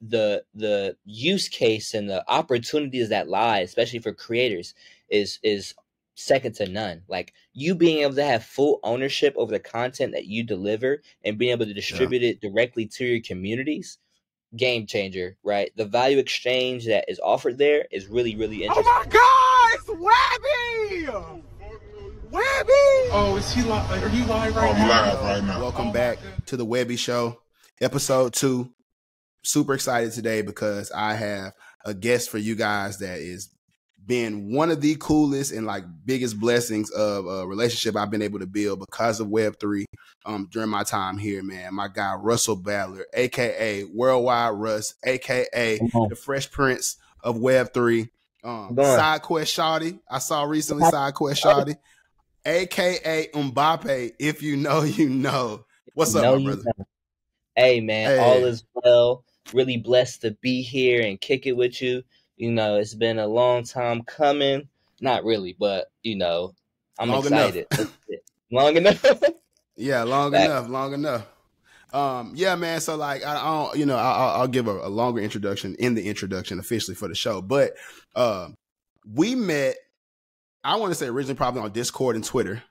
the use case and the opportunities that lie, especially for creators, is second to none. Like, you being able to have full ownership over the content that you deliver and being able to distribute it directly to your communities, game changer, right? The value exchange that is offered there is really, really interesting. Oh my God, it's W3bbie! W3bbie! Oh, is he live? Are you live right I'm now? live right now. Welcome back to the W3bbie Show, episode 2. Super excited today because I have a guest for you guys that is been one of the coolest and like biggest blessings of a relationship I've been able to build because of Web3 during my time here, man. My guy, Russ Ballard, a.k.a. Worldwide Russ, a.k.a. the Fresh Prince of Web3. Side Quest Shawty. I saw recently Side Quest Shawty, a.k.a. Mbappe. If you know, you know. What's up, my brother? Hey, man, all is well. Really blessed to be here and kick it with you. You know, it's been a long time coming. Not really, but, you know, I'm excited. Long enough. Yeah, long enough. Yeah, man. So like, I'll give a longer introduction in the introduction officially for the show. But we met, I want to say originally probably on Discord and Twitter.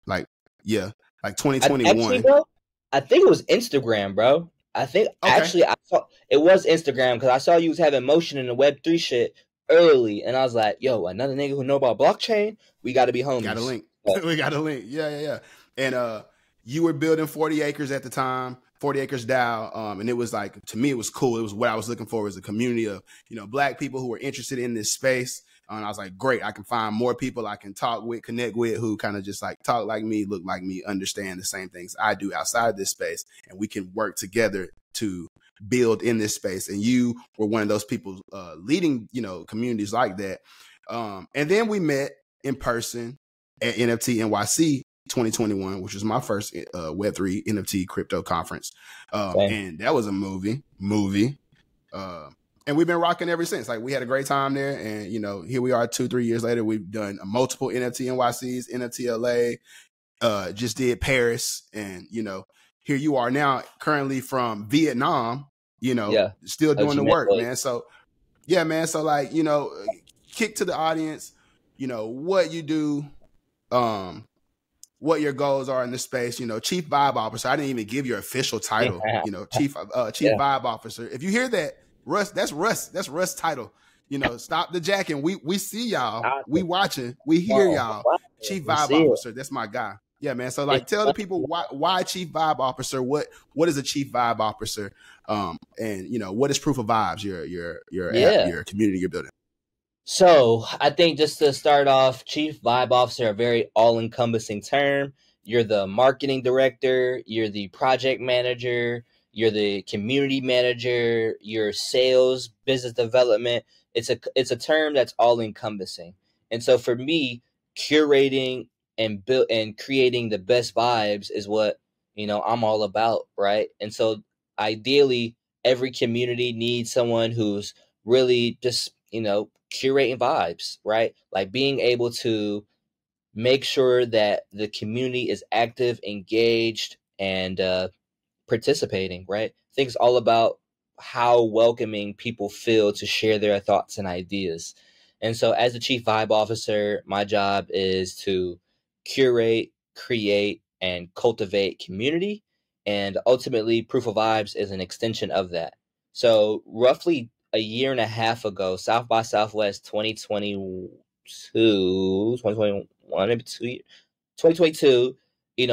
Like 2021. Actually, bro, I think it was Instagram, bro. I think actually I saw it was Instagram because I saw you was having motion in the Web3 shit early, and I was like, "Yo, another nigga who know about blockchain, we got to be homies." Got a link. We got a link. Yeah. And you were building 40 acres at the time, 40 acres DAO, and it was like, to me, it was cool. It was what I was looking for, was a community of Black people who were interested in this space. And I was like, great, I can find more people I can talk with, connect with, who kind of just like talk like me, look like me, understand the same things I do outside this space. And we can work together to build in this space. And you were one of those people leading, communities like that. And then we met in person at NFT NYC 2021, which was my first Web3 NFT crypto conference. And that was a movie. And we've been rocking ever since. Like, we had a great time there. And, here we are 2-3 years later. We've done multiple NFT NYCs, NFT LA, just did Paris. And, here you are now currently from Vietnam, still doing the work, man. So, yeah, man. So, like, kick to the audience, what you do, what your goals are in this space, Chief Vibe Officer. I didn't even give your official title, Chief Vibe Officer. If you hear that, Russ, that's Russ' title. Stop the jacking. We see y'all. We watching. We hear y'all. Chief Vibe Officer. That's my guy. Yeah, man. So like, tell the people why Chief Vibe Officer. What is a Chief Vibe Officer? And what is Proof of Vibes? Your community you're building. So I think just to start off, Chief Vibe Officer, a very all-encompassing term. You're the marketing director. You're the project manager. You're the community manager, your sales, business development. It's a term that's all encompassing. And so for me, curating and creating the best vibes is what, I'm all about, right? And so ideally, every community needs someone who's really just, curating vibes, right? Like being able to make sure that the community is active, engaged, and participating, right? I think it's all about how welcoming people feel to share their thoughts and ideas. And so as the Chief Vibe Officer, my job is to curate, create, and cultivate community. And ultimately, Proof of Vibes is an extension of that. So roughly a year and a half ago, South by Southwest 2021, maybe 2 years, 2022,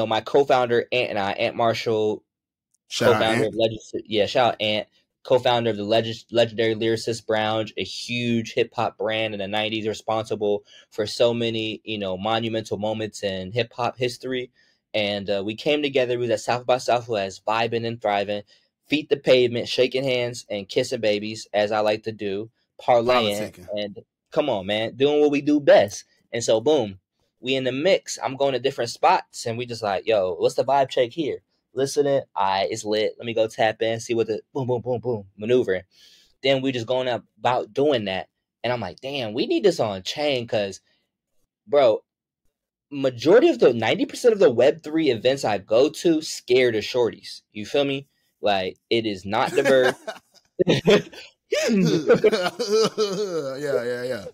my co-founder, Ant, and I, Ant Marshall, co-founder of shout out Ant, co-founder of the legendary lyricist Brown, a huge hip-hop brand in the 90s, responsible for so many, monumental moments in hip-hop history. And we came together. We was at South by Southwest, vibing and thriving, feet the pavement, shaking hands and kissing babies, as I like to do, parlaying, and come on, man, doing what we do best. And so, boom, we in the mix. I'm going to different spots, and we just like, yo, what's the vibe check here? Listening, it's lit. Let me go tap in, see what the boom maneuvering. Then we just going about doing that, and I'm like, damn, we need this on chain, because, bro, majority of the 90% of the Web3 events I go to scared of shorties. You feel me? Like, it is not diverse. Yeah.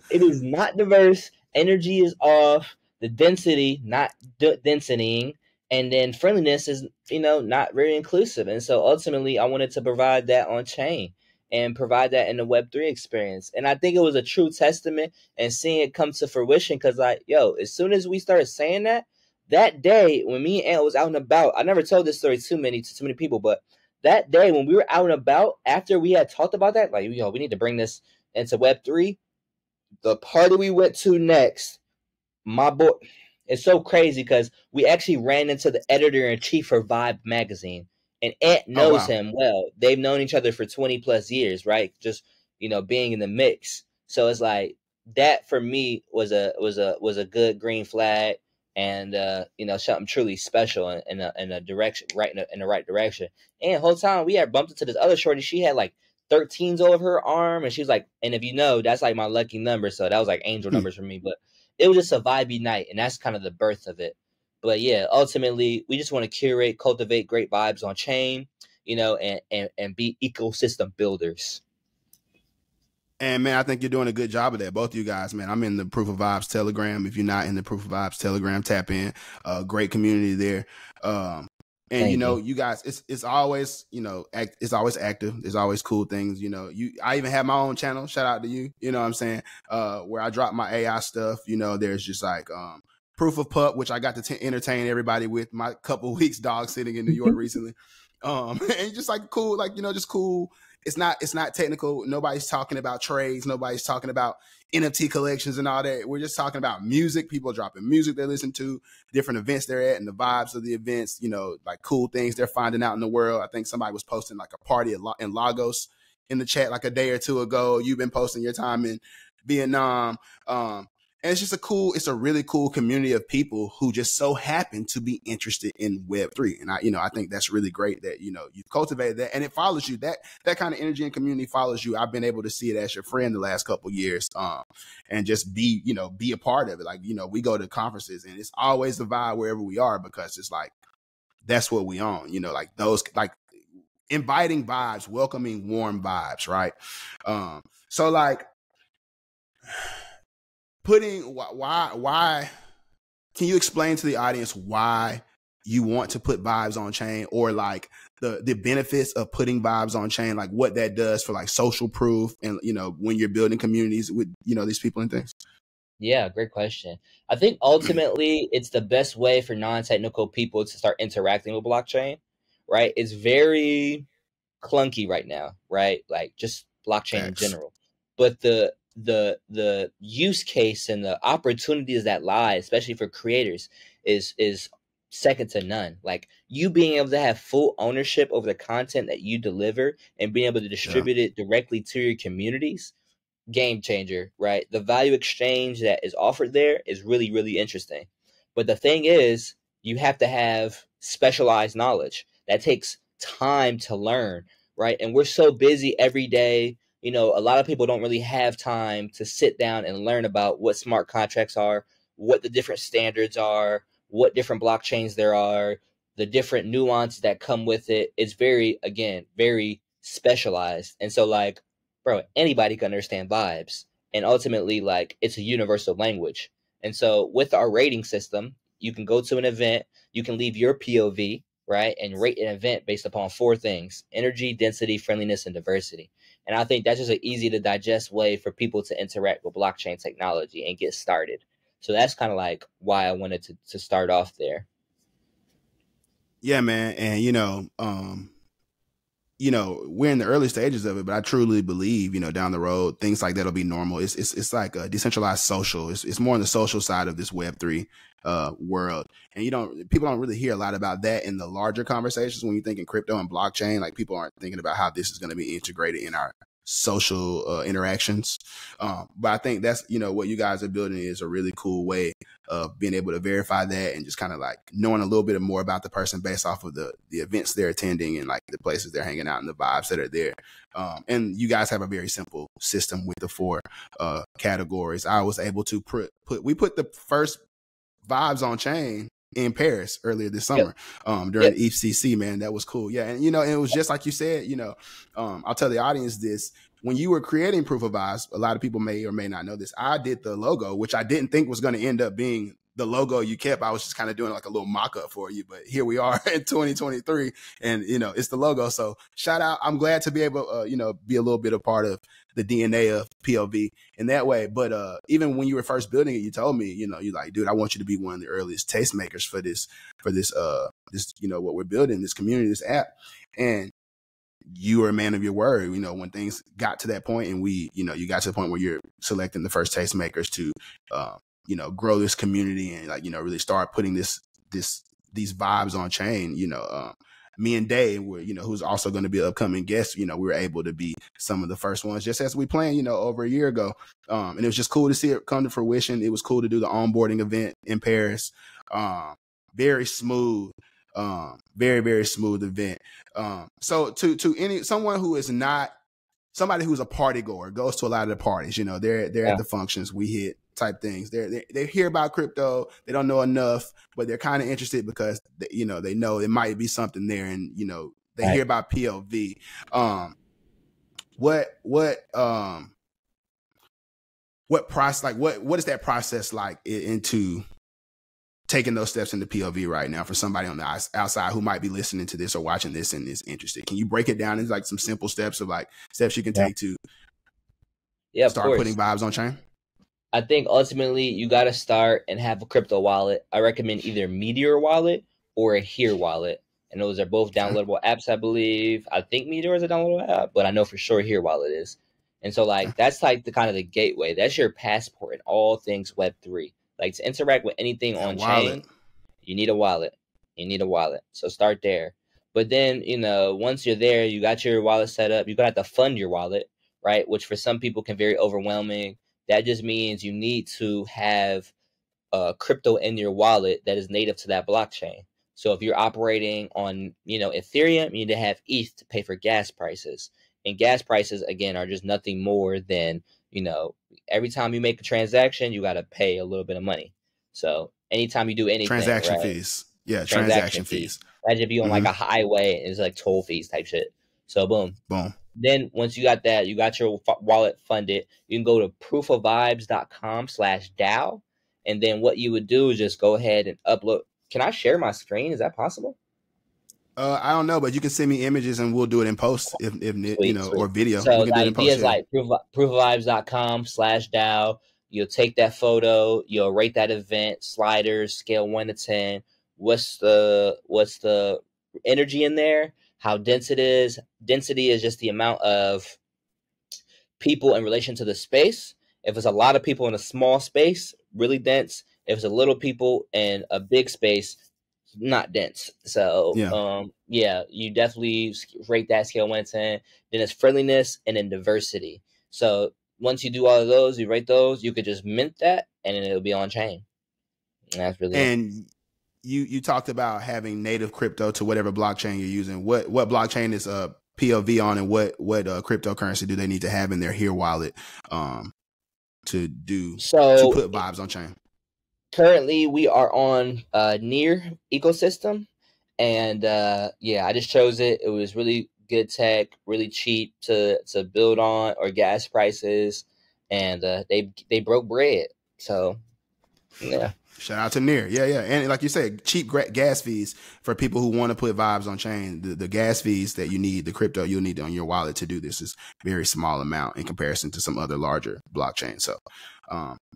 It is not diverse. Energy is off. The density not densitying, and then friendliness is not very inclusive. And so ultimately, I wanted to provide that on chain and provide that in the Web3 experience. And I think it was a true testament and seeing it come to fruition because, like, yo, as soon as we started saying that, that day when me and Ant was out and about, I never told this story to too many people, but that day when we were out and about after we had talked about that, like, yo, we need to bring this into Web3. The party we went to next, my boy, it's so crazy because we actually ran into the editor-in-chief for Vibe magazine, and Ant Oh knows wow. him well. They've known each other for 20 plus years, right? Just being in the mix. So it's like that for me was a good green flag, and something truly special in a direction, right in the right direction. And the whole time we had bumped into this other shorty. She had like 13s over her arm, and she was like, and if you know, that's like my lucky number. So that was like angel numbers for me, but it was just a vibey night, and that's kind of the birth of it. But yeah, ultimately, we just want to curate, cultivate great vibes on chain, and be ecosystem builders. And man, I think you're doing a good job of that. Both of you guys, man. I'm in the Proof of Vibes Telegram. If you're not in the Proof of Vibes Telegram, tap in. Great community there. And you guys, it's always, it's always active. There's always cool things. I even have my own channel. Shout out to you. You know what I'm saying? Where I drop my AI stuff. There's just like Proof of Pup, which I got to entertain everybody with my couple weeks dog sitting in New York recently. And just like cool, like just cool. It's not technical. Nobody's talking about trades. Nobody's talking about NFT collections and all that. We're just talking about music. People dropping music they listen to, different events they're at, and the vibes of the events. Like cool things they're finding out in the world. I think somebody was posting like a party in Lagos in the chat like a day or two ago. You've been posting your time in Vietnam. And it's just it's a really cool community of people who just so happen to be interested in Web3. And I think that's really great that, you've cultivated that and it follows you. That kind of energy and community follows you. I've been able to see it as your friend the last couple of years. And just be a part of it. Like, we go to conferences and it's always the vibe wherever we are because it's like, that's what we own, like those, like inviting vibes, welcoming warm vibes. Right. So like, why can you explain to the audience why you want to put vibes on chain or like the benefits of putting vibes on chain, like what that does for like social proof and when you're building communities with these people and things? Yeah, great question. I think ultimately it's the best way for non-technical people to start interacting with blockchain, right? It's very clunky right now, right? Like just blockchain in general. But the use case and the opportunities that lie, especially for creators, is second to none. Like you being able to have full ownership over the content that you deliver and being able to distribute it directly to your communities, game changer, right? The value exchange that is offered there is really, really interesting. But the thing is, you have to have specialized knowledge that takes time to learn, right? And we're so busy every day. A lot of people don't really have time to sit down and learn about what smart contracts are, what the different standards are, what different blockchains there are, the different nuances that come with it. It's very, again, very specialized. And so like, bro, anybody can understand vibes. And ultimately, like, it's a universal language. And so with our rating system, you can go to an event, you can leave your POV, right, and rate an event based upon 4 things: energy, density, friendliness, and diversity. And I think that's just an easy to digest way for people to interact with blockchain technology and get started. So that's kind of like why I wanted to start off there. Yeah, man. And, we're in the early stages of it, but I truly believe, down the road, things like that'll be normal. It's like a decentralized social. It's more on the social side of this Web3 world. And people don't really hear a lot about that in the larger conversations when you think in crypto and blockchain. Like people aren't thinking about how this is going to be integrated in our social interactions. But I think that's, what you guys are building is a really cool way of being able to verify that and just kind of like knowing a little bit more about the person based off of the events they're attending and like the places they're hanging out and the vibes that are there. And you guys have a very simple system with the 4 categories. I was able to we put the first vibes on chain in Paris earlier this Yep. summer, during the ECC, man. That was cool. Yeah. And, it was just like you said, I'll tell the audience this. When you were creating Proof of Vibes, a lot of people may or may not know this. I did the logo, which I didn't think was going to end up being the logo you kept. I was just kind of doing like a little mock-up for you, but here we are in 2023 and, it's the logo. So shout out. I'm glad to be able, be a little bit a part of the DNA of POV in that way. But even when you were first building it, you told me, you're like, dude, I want you to be one of the earliest tastemakers for this, what we're building, this community, this app. And you were a man of your word, when things got to that point and you got to the point where you're selecting the first tastemakers to, grow this community and really start putting these vibes on chain, me and Dave were, who's also going to be an upcoming guest, we were able to be some of the first ones just as we planned, over a year ago. And it was just cool to see it come to fruition. It was cool to do the onboarding event in Paris. Very smooth. Very, very smooth event. So to someone who is not somebody who's a party goer, goes to a lot of the parties, they're at the functions we hit type things. They hear about crypto. They don't know enough, but they're kind of interested because they know it might be something there, and they hear about POV. What process, like what is that process like into taking those steps into POV right now for somebody on the outside who might be listening to this or watching this and is interested? Can you break it down into like some simple steps of like steps you can take to start putting vibes on chain? I think ultimately you got to start and have a crypto wallet. I recommend either Meteor wallet or a Here wallet. And those are both downloadable apps, I believe. I think Meteor is a downloadable app, but I know for sure Here wallet is. And so like that's like the kind of the gateway. That's your passport in all things Web3. Like to interact with anything on chain, you need a wallet. So start there. But then, once you're there, you got your wallet set up. You're going to have to fund your wallet, right? Which for some people can be very overwhelming. That just means you need to have crypto in your wallet that is native to that blockchain. So if you're operating on, Ethereum, you need to have ETH to pay for gas prices. And gas prices, again, are just nothing more than, every time you make a transaction, you got to pay a little bit of money. So anytime you do anything, transaction fees. Yeah, transaction fees. Imagine if you on like a highway, it's like toll fees type shit. So boom. Then once you got that, you got your wallet funded, you can go to proofofvibes.com/DAO. And then what you would do is just go ahead and upload. Can I share my screen? Is that possible? I don't know, but you can send me images and we'll do it in post if sweet. Or video. So the idea is like proofofvibes.com/DAO. You'll take that photo, you'll rate that event, sliders, scale 1 to 10. What's the energy in there? How dense it is. Density is just the amount of people in relation to the space. If it's a lot of people in a small space, really dense. If it's a little people in a big space, not dense. So you definitely rate that scale 1 to 10. Then it's friendliness and then diversity. So once you do all of those, you rate those, you could just mint that and then it'll be on chain. And that's really and you talked about having native crypto to whatever blockchain you're using. What blockchain is POV on, and what cryptocurrency do they need to have in their Here wallet to put vibes on chain? Currently, we are on Near ecosystem, and I just chose it. It was really good tech, really cheap to build on, or gas prices, and they broke bread. So, yeah. Shout out to Near. Yeah. And like you said, cheap gas fees for people who want to put vibes on chain. The gas fees that you need, the crypto you'll need on your wallet to do this is very small amount in comparison to some other larger blockchains. So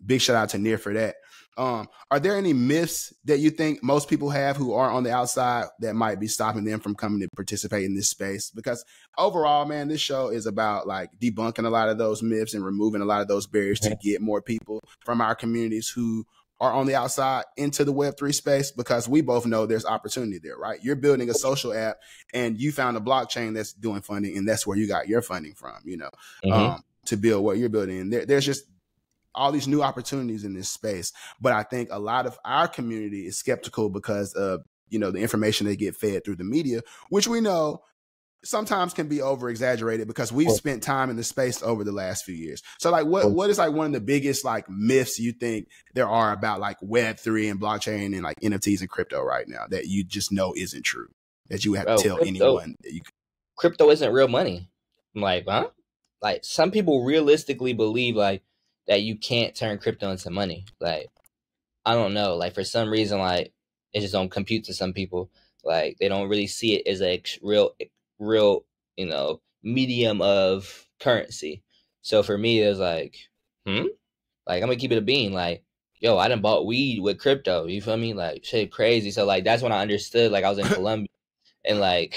big shout out to Near for that. Are there any myths that you think most people have who are on the outside that might be stopping them from coming to participate in this space? Because overall, man, this show is about like debunking a lot of those myths and removing a lot of those barriers to get more people from our communities who are on the outside into the Web3 space, because we both know there's opportunity there, right? You're building a social app and you found a blockchain that's doing funding, and that's where you got your funding from, to build what you're building. And there's just all these new opportunities in this space. But I think a lot of our community is skeptical because of, the information they get fed through the media, which we know sometimes can be over exaggerated because we've spent time in the space over the last few years. So like what is like one of the biggest like myths you think there are about like Web3 and blockchain and like NFTs and crypto right now that you just know isn't true, that you have to tell anyone that you crypto isn't real money? I'm like, huh? Like some people realistically believe like that you can't turn crypto into money. Like I don't know, like for some reason like it just don't compute to some people. Like they don't really see it as a real, you know, medium of currency. So for me, it was like, like I'm gonna keep it a bean. Like, yo, I done bought weed with crypto. You feel me? Like shit, crazy. So like that's when I understood. Like I was in Colombia, and like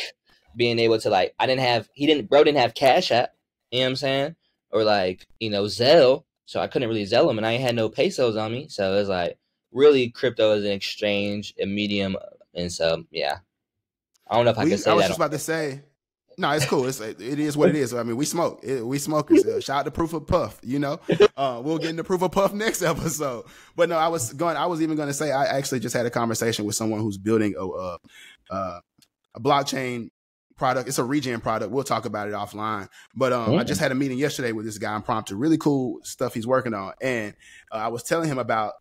being able to like bro didn't have Cash App. You know what I'm saying? Or like Zelle. So I couldn't really Zelle him, and I ain't had no pesos on me. So it was like really crypto is an exchange, a medium, and so yeah. I don't know if I can say that. I was just about to say. No, it's cool. It is what it is. I mean, we smoke. We smokers. Shout out to Proof of Puff. We'll get into Proof of Puff next episode. But no, I was even going to say I actually just had a conversation with someone who's building a blockchain product. It's a regen product. We'll talk about it offline. But I just had a meeting yesterday with this guy Impromptu. Really cool stuff he's working on, and I was telling him about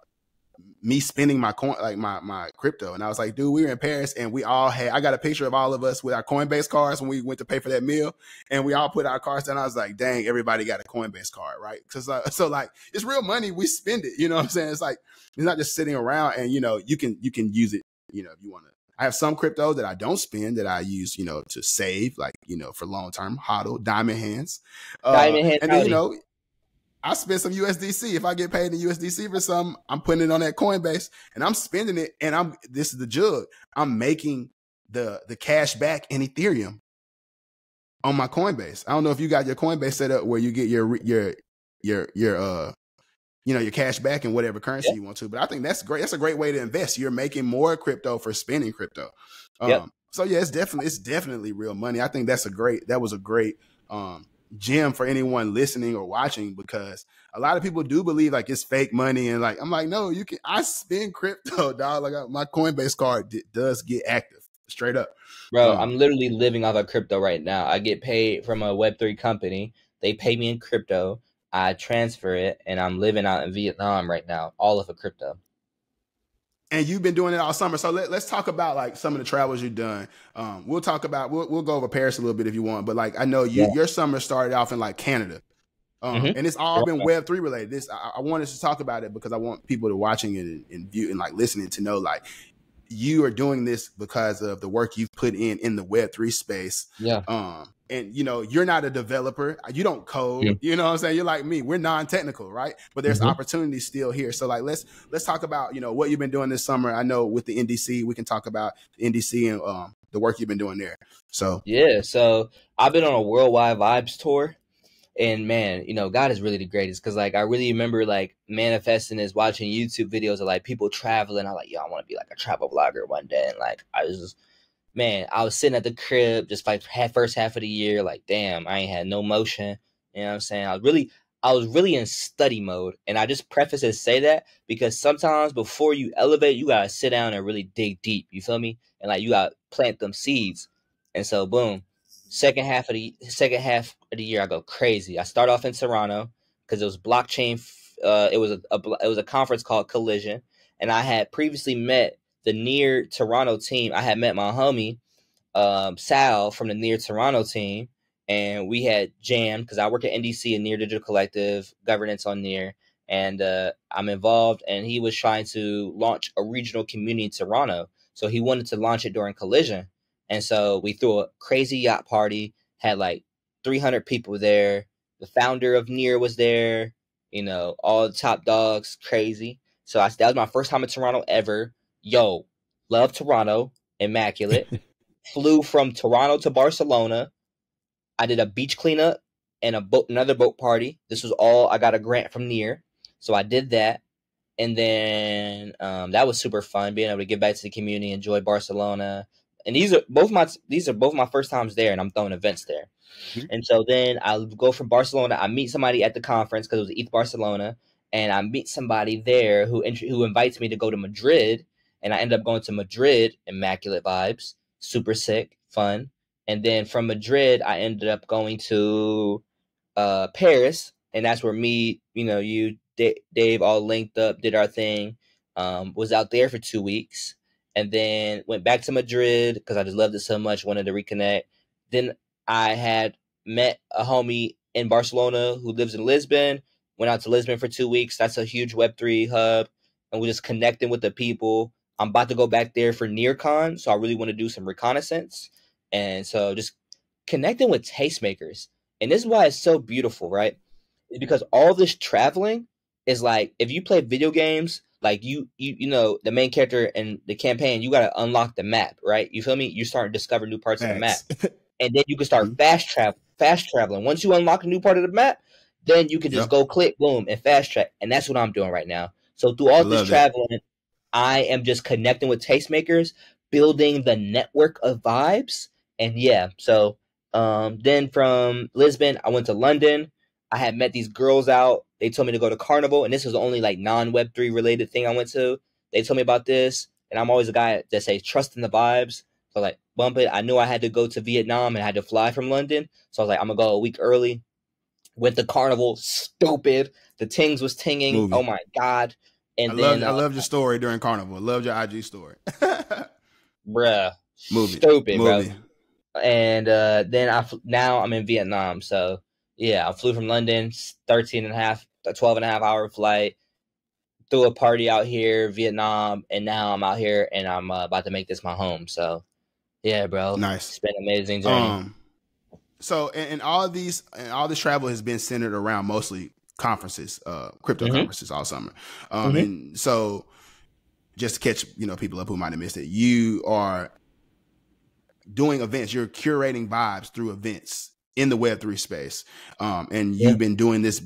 me spending my coin, like my crypto. And I was like, dude, we were in Paris and I got a picture of all of us with our Coinbase cards when we went to pay for that meal, and we all put our cards down. I was like, dang, everybody got a Coinbase card, right? Cause so like, it's real money. We spend it, you know what I'm saying? It's like, it's not just sitting around, and you can use it, if you want to. I have some crypto that I don't spend that I use, to save, like, for long-term hodl, diamond hands. And then, I spend some USDC. If I get paid in USDC for something, I'm putting it on that Coinbase and I'm spending it. And this is the jug. I'm making the cash back in Ethereum on my Coinbase. I don't know if you got your Coinbase set up where you get your cash back in whatever currency you want to. But I think that's great. That's a great way to invest. You're making more crypto for spending crypto. So yeah, it's definitely real money. I think that was a great gem for anyone listening or watching, because a lot of people do believe like it's fake money, and like I'm like, no, I spend crypto, dog. Like my Coinbase card does get active, straight up, bro. I'm literally living off of crypto right now. I get paid from a Web3 company. They pay me in crypto. I transfer it, and I'm living out in Vietnam right now, all of a crypto. And you've been doing it all summer. So let's talk about like some of the travels you've done. We'll go over Paris a little bit if you want, but like I know your summer started off in like Canada, and it's all been Web3 related. I wanted to talk about it because I want people to watching it and view and like listening to know like you are doing this because of the work you've put in the Web3 space. And you're not a developer. You don't code. You know what I'm saying? You're like me. We're non-technical, right? But there's opportunities still here. So like let's talk about what you've been doing this summer. I know with the NDC, we can talk about NDC and the work you've been doing there. So so I've been on a worldwide vibes tour, and man, God is really the greatest, because like I really remember like manifesting this, watching YouTube videos of like people traveling. I'm like, yo, I want to be like a travel vlogger one day, and like I was sitting at the crib just like first half of the year, like, damn, I ain't had no motion. You know what I'm saying? I was really in study mode. And I just preface and say that because sometimes before you elevate, you got to sit down and really dig deep. You feel me? And like, you got to plant them seeds. And so, boom, second half of the year, I go crazy. I start off in Toronto because it was blockchain. It was a conference called Collision. And I had previously met the Near Toronto team. I had met my homie, Sal, from the Near Toronto team, and we had jammed because I work at NDC and Near Digital Collective, governance on Near, and I'm involved, and he was trying to launch a regional community in Toronto. So he wanted to launch it during Collision. And so we threw a crazy yacht party, had like 300 people there. The founder of Near was there, all the top dogs, crazy. So that was my first time in Toronto ever. Yo, love Toronto, immaculate. Flew from Toronto to Barcelona. I did a beach cleanup and another boat party. This was all, I got a grant from Near. So I did that. And then that was super fun, being able to give back to the community, enjoy Barcelona. And these are both my first times there, and I'm throwing events there. And so then I'll go from Barcelona. I meet somebody at the conference because it was ETH Barcelona. And I meet somebody there who invites me to go to Madrid. And I ended up going to Madrid, immaculate vibes, super sick, fun. And then from Madrid, I ended up going to Paris, and that's where me, you, Dave, all linked up, did our thing. Was out there for 2 weeks, and then went back to Madrid because I just loved it so much, wanted to reconnect. Then I had met a homie in Barcelona who lives in Lisbon. Went out to Lisbon for 2 weeks. That's a huge Web3 hub, and we're just connecting with the people. I'm about to go back there for NearCon, so I really want to do some reconnaissance. And so just connecting with tastemakers. And this is why it's so beautiful, right? It's because all this traveling is like, if you play video games, like you know, the main character in the campaign, you got to unlock the map, right? You feel me? You start to discover new parts of the map. And then you can start fast traveling. Once you unlock a new part of the map, then you can just go click, boom, and fast track. And that's what I'm doing right now. So through all this traveling, I am just connecting with tastemakers, building the network of vibes. And yeah, so then from Lisbon, I went to London. I had met these girls out. They told me to go to Carnival, and this was the only like non-Web3 related thing I went to. They told me about this, and I'm always a guy that says trust in the vibes. So like, bump it. I knew I had to go to Vietnam and I had to fly from London. So I was like, I'm gonna go a week early. Went to Carnival, stupid. The tings was tinging. Movie. Oh my God. And I loved your story during Carnival. I loved your IG story. Bruh. Movie. Stupid, movie. Bro. And then now I'm in Vietnam. So yeah, I flew from London, 12 and a half hour flight, threw a party out here, Vietnam, and now I'm out here and I'm about to make this my home. So yeah, bro. Nice. It's been an amazing journey. So and all this travel has been centered around mostly conferences, crypto conferences all summer. And so just to catch, people up who might have missed it, you are doing events, you're curating vibes through events in the Web3 space. And you've been doing this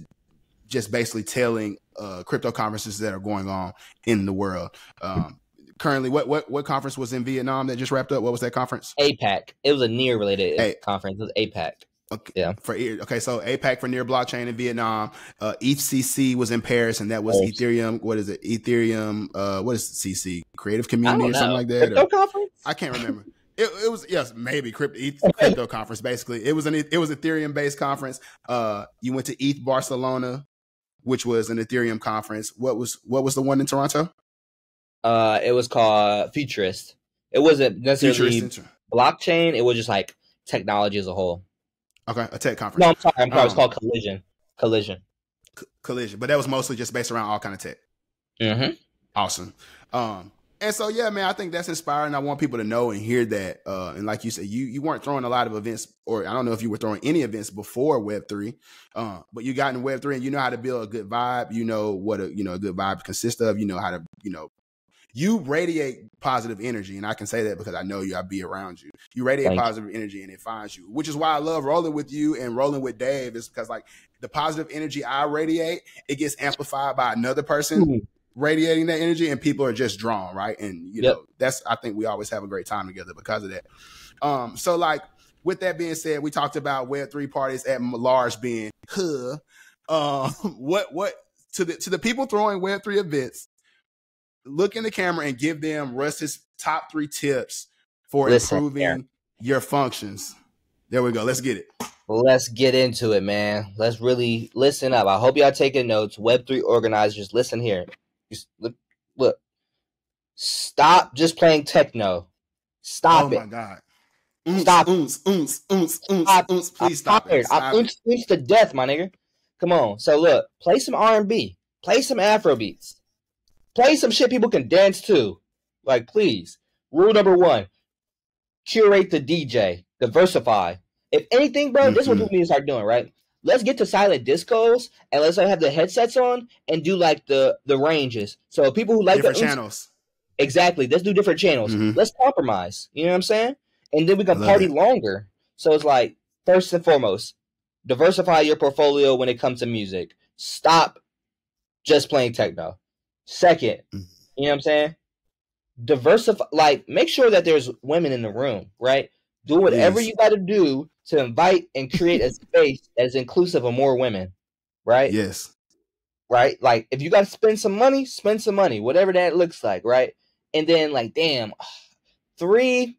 just basically telling crypto conferences that are going on in the world. Currently, what conference was in Vietnam that just wrapped up? What was that conference? APAC. It was a near related conference. It was APAC. Okay. Yeah. So APAC for near blockchain in Vietnam. ETHCC was in Paris, and that was Ethereum. What is it? Ethereum. What is CC? Creative Community or something like that? Crypto conference? I can't remember. It was maybe crypto conference. Basically, it was Ethereum based conference. You went to ETH Barcelona, which was an Ethereum conference. What was the one in Toronto? It was called Futurist. It wasn't necessarily blockchain. It was just like technology as a whole. Okay, a tech conference. No, I'm sorry. It was called Collision. Collision, but that was mostly just based around all kind of tech. Awesome. And so, yeah, man, I think that's inspiring. I want people to know and hear that. And like you said, you weren't throwing a lot of events, or I don't know if you were throwing any events before Web3, but you got in Web3 and you know how to build a good vibe. You know what a good vibe consists of. You know how to, you radiate positive energy. And I can say that because I know you, I be around you. You radiate positive energy and it finds you, which is why I love rolling with you and rolling with Dave, is because like the positive energy I radiate, it gets amplified by another person radiating that energy, and people are just drawn, right? And I think we always have a great time together because of that. So like with that being said, we talked about Web3 parties at large being what to the people throwing Web3 events, look in the camera and give them Russ's top 3 tips for improving your functions. There we go. Let's get it. Let's get into it, man. Let's really listen up. I hope y'all taking notes. Web3 organizers, listen here. Just look. Stop just playing techno. Stop it. Oh my God. Stop. Please stop it. I'm to death, my nigga. Come on. So look, play some R&B. Play some Afro beats. Play some shit people can dance to. Like, please. Rule number 1. Curate the DJ. Diversify. If anything, bro, this is what people need to start doing, right? Let's get to silent discos and let's have the headsets on and do like the ranges. So people who like different channels. Exactly. Let's do different channels. Let's compromise. You know what I'm saying? And then we can party longer. So it's like, first and foremost, diversify your portfolio when it comes to music. Stop just playing techno. Second, you know what I'm saying? Diversify, like, make sure that there's women in the room, right? Do whatever you got to do to invite and create a space that is inclusive of more women, right? Yes. Right? Like, if you got to spend some money, whatever that looks like, right? And then, like, damn, 3,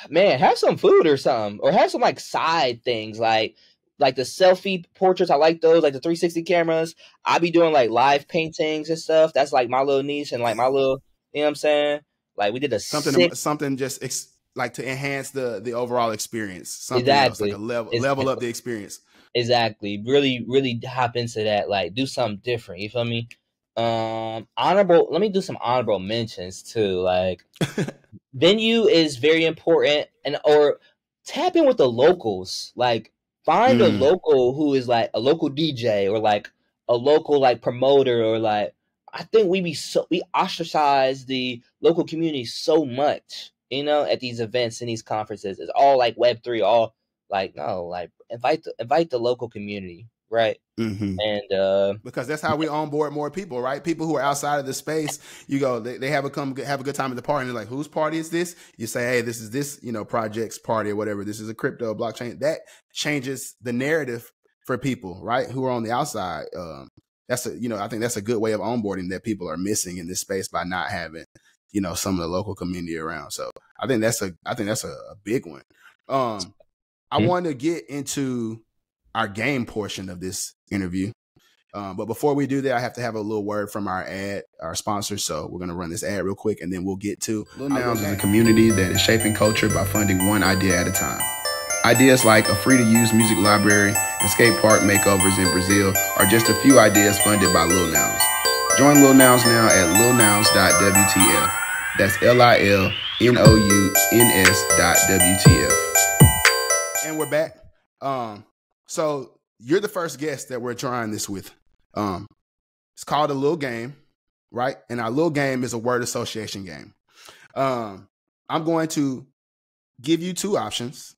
Man, have some food or something, or have some like side things like the selfie portraits. I like those, like the 360 cameras. I be doing like live paintings and stuff. That's like my little niche and like my little, you know what I'm saying? Like we did a something just like to enhance the overall experience. Something else, like a level up the experience. Exactly. Really, really hop into that. Like do something different. You feel me? Let me do some honorable mentions too. Like venue is very important, or tap in with the locals. Like find a local who is like a local DJ or like a local like promoter, or like I think we ostracize the local community so much, you know, at these events and these conferences. It's all like Web3, all like no, like invite the local community, right? And because that's how we onboard more people, right? People who are outside of the space, you go, they have a good time at the party, and they're like, whose party is this? You say, hey, this is this, you know, project's party or whatever. This is a crypto blockchain. That changes the narrative for people, right, who are on the outside. I think that's a good way of onboarding that people are missing in this space by not having, you know, some of the local community around. So I think that's a big one. I want to get into our game portion of this interview. But before we do that, I have to have a little word from our sponsor. So we're going to run this ad real quick, and then we'll get to Lil Nouns is a community that is shaping culture by funding one idea at a time. Ideas like a free-to-use music library and skate park makeovers in Brazil are just a few ideas funded by Lil Nouns. Join Lil Nouns now at lilnouns.wtf. That's LILNOUNS.WTF. And we're back. So you're the first guest that we're trying this with. It's called a little game, right? And our little game is a word association game. I'm going to give you two options,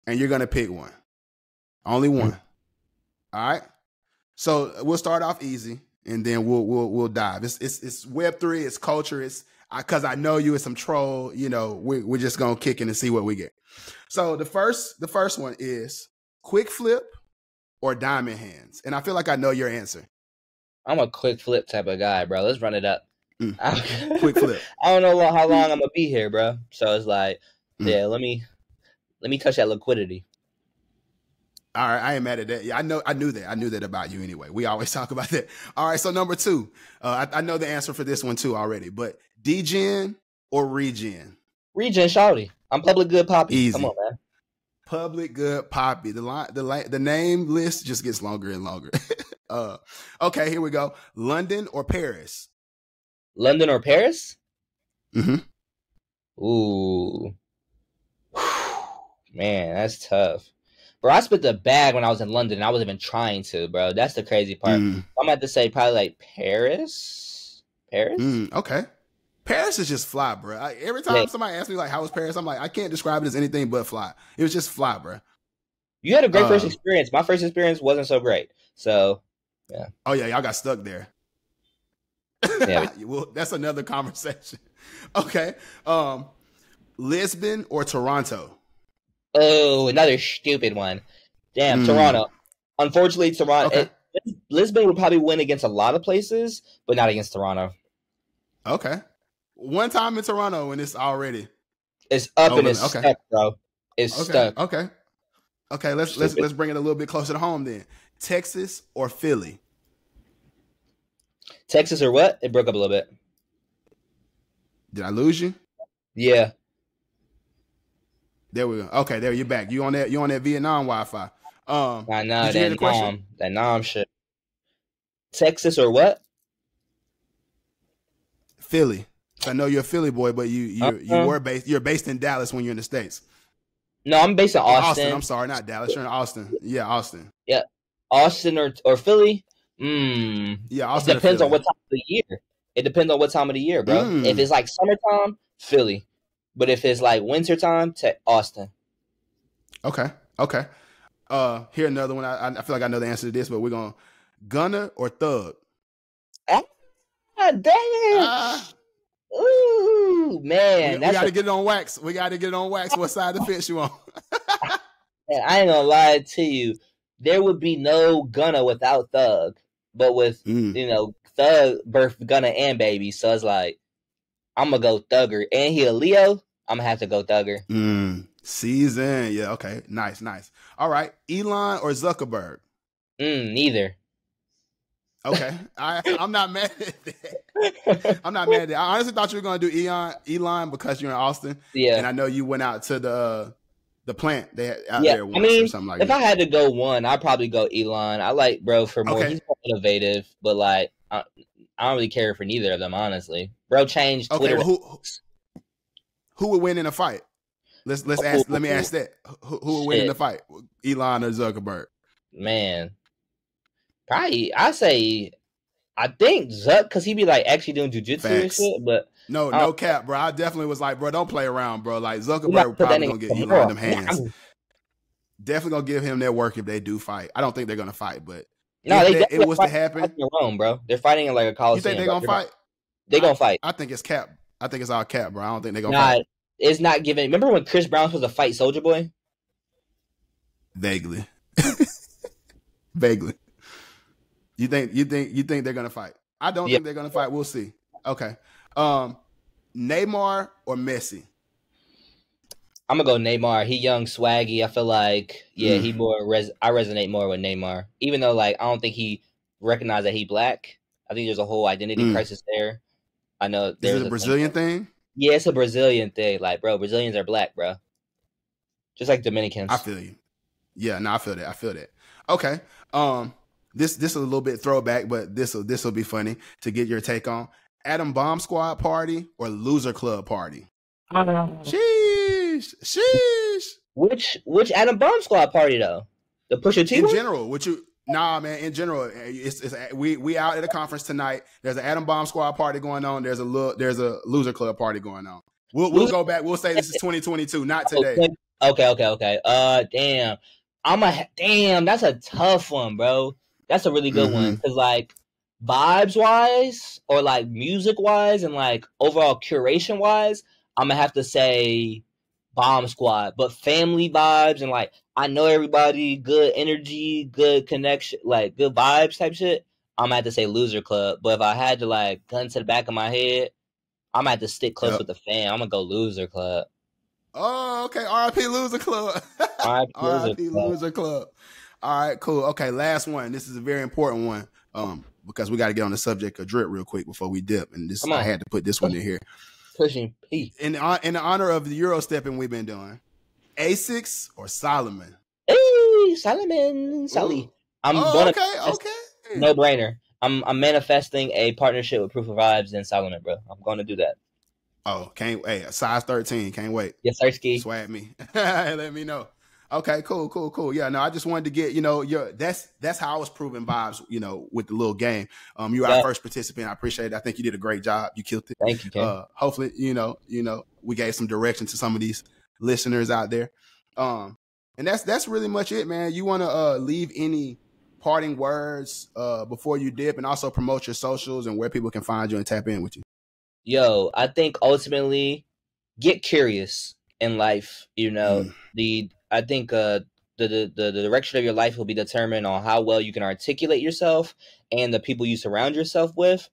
and you're going to pick one. Only one. All right? So we'll start off easy, and then we'll dive. It's Web3, it's culture, it's because I know you, it's some troll, you know, we're just going to kick in and see what we get. So the first one is quick flip or diamond hands. And I feel like I know your answer. I'm a quick flip type of guy, bro. Let's run it up. Quick flip. I don't know how long I'm gonna be here, bro. So it's like, yeah, let me touch that liquidity. All right, I ain't mad at that. Yeah, I knew that about you anyway. We always talk about that. All right, so number two, I know the answer for this one too already, but degen or regen? Regen, shawty. I'm public good poppy. Easy. Come on, man. Public good poppy. The name list just gets longer and longer. Okay, here we go. London or Paris? London or Paris? Mm-hmm. Ooh. Man, that's tough. Bro, I split the bag when I was in London. I wasn't even trying to, bro. That's the crazy part. I'm about to say probably like Paris. Paris? Okay. Paris is just fly, bro. Every time somebody asks me like, how was Paris? I'm like, I can't describe it as anything but fly. It was just fly, bro. You had a great first experience. My first experience wasn't so great. So, yeah. Oh, yeah. Y'all got stuck there. Yeah. Well, that's another conversation. Okay. Lisbon or Toronto? Oh, another stupid one. Damn, Toronto. Unfortunately, Toronto. Okay. Lisbon would probably win against a lot of places, but not against Toronto. Okay. One time in Toronto and it's already. It's up and it's stuck, bro. It's stuck. Okay. Let's bring it a little bit closer to home then. Texas or Philly? Texas or what? It broke up a little bit. Did I lose you? Yeah. There we go. Okay, there you're back. You on that Vietnam Wi-Fi? I know that Nam shit. Texas or what? Philly. I know you're a Philly boy, but you're based in Dallas when you're in the States. No, I'm based in Austin. I'm sorry, not Dallas. You're in Austin. Yeah, Austin. Yeah, Austin or Philly. Yeah, Austin. It depends on what time of the year. It depends on what time of the year, bro. If it's like summertime, Philly. But if it's like wintertime, Austin. Okay. Here another one. I feel like I know the answer to this, but we're going Gunna or Thug. Damn. Ooh, man. We got to get it on wax. What side of the fence you on? Man, I ain't gonna lie to you. There would be no Gunna without Thug. But with, Thug birthed Gunna and Baby. So it's like, I'm going to go Thugger. And he a Leo, I'm going to have to go Thugger. Season. Yeah. Okay. Nice. Nice. All right. Elon or Zuckerberg? Neither. Okay. I'm not mad at that. I'm not mad at that. I honestly thought you were going to do Elon because you're in Austin. Yeah. And I know you went out to the plant they had out Yeah, there once I mean, or something like if that. I had to go one, I'd probably go Elon. I like bro for more. Okay. He's more innovative, but like I don't really care for neither of them, honestly. Bro changed Twitter. Okay, well, who would win in a fight? Let me ask that. Who would win in the fight? Elon or Zuckerberg? Man. Probably I think Zuck, because he be like actually doing jujitsu and shit, but no cap, bro. I definitely was like, bro, don't play around, bro. Like Zuckerberg probably gonna get Elon them hands. Definitely gonna give him their work if they do fight. I don't think they're gonna fight, but no, it was to happen. In Rome, bro. They're fighting in like a coliseum. You think they're gonna fight? They're gonna fight. I think it's cap. I think it's all cap, bro. I don't think they're gonna fight. It's not given. Remember when Chris Brown was supposed to fight Soulja Boy? Vaguely. Vaguely. You think they're gonna fight? I don't think they're gonna fight. We'll see. Okay. Neymar or Messi? I'm gonna go Neymar. He young, swaggy. I feel like he more. I resonate more with Neymar, even though like I don't think he recognized that he black. I think there's a whole identity crisis there. I know there's a Brazilian thing. Yeah, it's a Brazilian thing. Like, bro, Brazilians are black, bro. Just like Dominicans. I feel you. Yeah, no, I feel that. Okay. This is a little bit throwback, but this will be funny to get your take on. Atom Bomb Squad party or Loser Club party? Sheesh. Which Atom Bomb Squad party though? The Pusha T in one? general. Nah, man. In general, we out at a conference tonight. There's an Atom Bomb Squad party going on. There's a Loser Club party going on. We'll go back. We'll say this is 2022, not today. Okay. Damn. That's a tough one, bro. That's a really good one because like vibes wise or like music wise and like overall curation wise, I'm gonna have to say Bomb Squad. But family vibes and like I know everybody, good energy, good connection, like good vibes type shit, I'm gonna have to say Loser Club. But if I had to like gun to the back of my head, I'm gonna have to stick close with the fam. I'm gonna go Loser Club. Oh, okay. R.I.P. Loser Club. R.I.P. Loser Club. All right, cool. Okay, last one. This is a very important one because we got to get on the subject of drip real quick before we dip. And I had to put this one in here. Pushing P. In the honor of the Euro stepping we've been doing, Asics or Solomon? Hey, Solomon. Sully. Okay. No brainer. I'm manifesting a partnership with Proof of Vibes and Solomon, bro. I'm going to do that. Oh, size 13. Can't wait. Yes, sir, ski. Swag me. Let me know. Okay, cool. Yeah, no, I just wanted to get, that's how I was proving vibes, with the little game. You were our first participant. I appreciate it. I think you did a great job. You killed it. Thank you, Ken. Hopefully, we gave some direction to some of these listeners out there. And that's really much it, man. You want to leave any parting words before you dip and also promote your socials and where people can find you and tap in with you? Yo, I think ultimately get curious in life. I think the direction of your life will be determined on how well you can articulate yourself and the people you surround yourself with.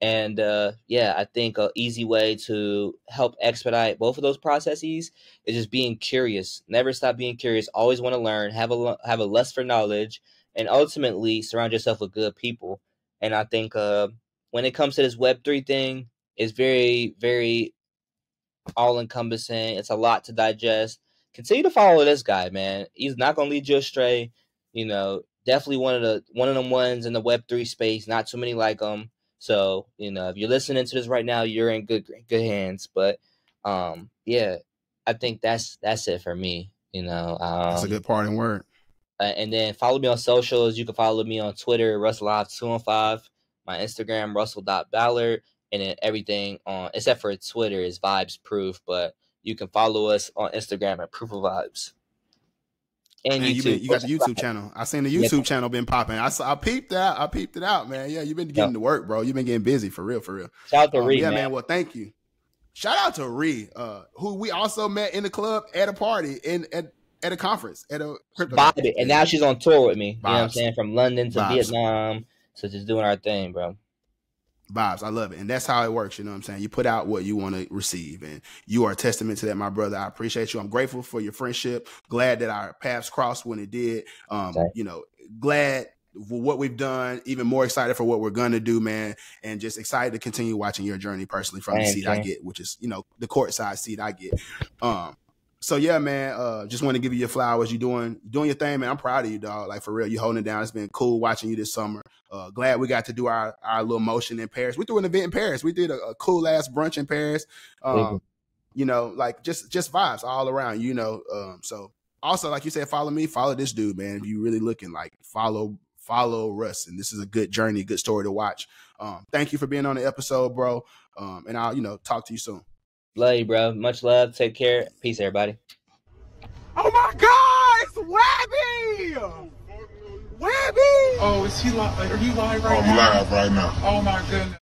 And I think an easy way to help expedite both of those processes is just being curious. Never stop being curious. Always want to learn. Have a lust for knowledge, and ultimately surround yourself with good people. And I think when it comes to this Web3 thing, it's very, very all-encompassing. It's a lot to digest. Continue to follow this guy, man. He's not gonna lead you astray. Definitely one of them ones in the Web3 space. Not too many like him. So if you're listening to this right now, you're in good hands. But I think that's it for me. That's a good parting word. And then follow me on socials. You can follow me on Twitter, RussLive215. My Instagram, Russell.Ballard. And then everything except for Twitter is Vibes Proof. But you can follow us on Instagram at Proof of Vibes. And YouTube. You got the YouTube channel. I seen the YouTube channel been popping. I peeped that. I peeped it out, man. Yeah, you've been getting to work, bro. You've been getting busy for real. Shout out to Ree, man. Well, thank you. Shout out to Ree, who we also met in the club at a party at a conference at a crypto conference. And now she's on tour with me. You know what I'm saying? From London to Vietnam. So just doing our thing, bro. Vibes. I love it. And that's how it works. You know what I'm saying? You put out what you want to receive. And you are a testament to that, my brother. I appreciate you. I'm grateful for your friendship. Glad that our paths crossed when it did. You know, glad for what we've done. Even more excited for what we're going to do, man. And just excited to continue watching your journey personally from the seat I get, which is, you know, the courtside seat I get. So yeah, man, just want to give you your flowers. You doing your thing, man. I'm proud of you, dog. Like, for real, you holding it down. It's been cool watching you this summer. Glad we got to do our little motion in Paris. We threw an event in Paris. We did a cool ass brunch in Paris. You know, like just vibes all around, you know. So also, like you said, follow me, follow this dude, man. If you really looking, like, follow Russ. And this is a good journey, good story to watch. Thank you for being on the episode, bro. And I'll, you know, talk to you soon. Love you, bro. Much love. Take care. Peace, everybody. Oh my God, it's W3bbie! W3bbie! Oh, is he live? Are you live right now? I'm live right now. Oh my goodness.